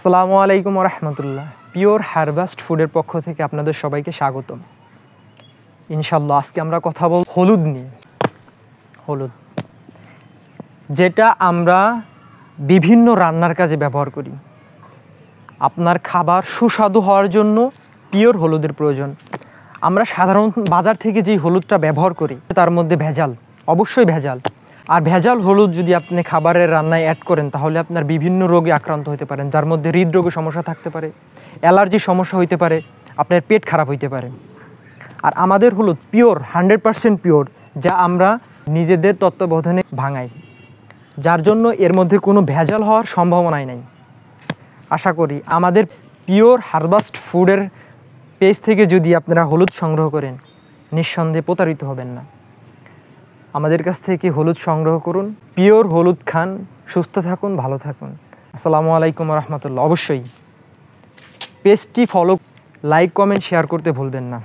আসসালামু আলাইকুম রহমতুল্লাহ। Pure harvest ফুডের পক্ষ থেকে আপনাদের সবাইকে স্বাগতম। ইনশাল্লাহ আজকে আমরা কথা বল হলুদ নিয়ে। হলুদ যেটা আমরা বিভিন্ন রান্নার কাজে ব্যবহার করি। আপনার খাবার সুস্বাদু হওয়ার জন্য পিওর হলুদের প্রয়োজন। আমরা সাধারণত বাজার থেকে যেই হলুদটা ব্যবহার করি তার মধ্যে ভেজাল, অবশ্যই ভেজাল। আর ভেজাল হলুদ যদি আপনি খাবারের রান্নায় অ্যাড করেন তাহলে আপনার বিভিন্ন রোগে আক্রান্ত হতে পারেন, যার মধ্যে হৃদরোগের সমস্যা থাকতে পারে, অ্যালার্জির সমস্যা হইতে পারে, আপনার পেট খারাপ হইতে পারে। আর আমাদের হলুদ পিওর 100% পিওর, যা আমরা নিজেদের তত্ত্বাবধানে ভাঙাই, যার জন্য এর মধ্যে কোনো ভেজাল হওয়ার সম্ভাবনাই নাই। আশা করি আমাদের পিওর হারভেস্ট ফুডের পেজ থেকে যদি আপনারা হলুদ সংগ্রহ করেন নিঃসন্দেহে প্রতারিত হবেন না। আমাদের কাছ থেকে হলুদ সংগ্রহ করুন, পিওর হলুদ খান, সুস্থ থাকুন, ভালো থাকুন। আসসালামু আলাইকুম রহমতুল্লাহ। অবশ্যই পেজটি ফলো, লাইক, কমেন্ট, শেয়ার করতে ভুলবেন না।